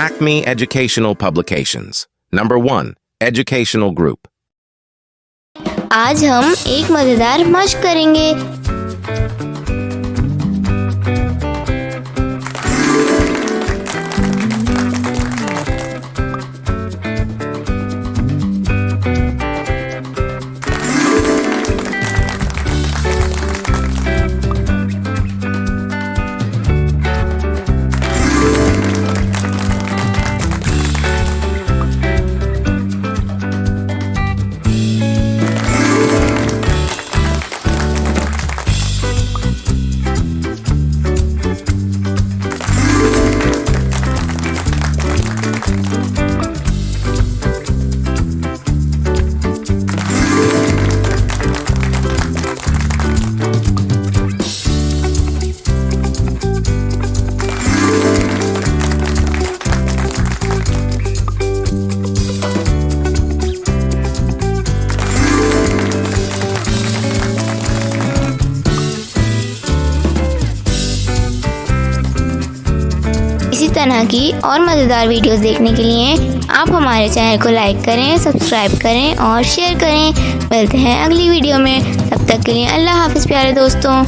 Acme Educational Publications. Number 1. Educational Group. आज हम एक मजेदार मशक करेंगे। इसी तरह की और मज़ेदार वीडियोस देखने के लिए आप हमारे चैनल को लाइक करें, सब्सक्राइब करें और शेयर करें। मिलते हैं अगली वीडियो में, तब तक के लिए अल्लाह हाफ़िज़ प्यारे दोस्तों।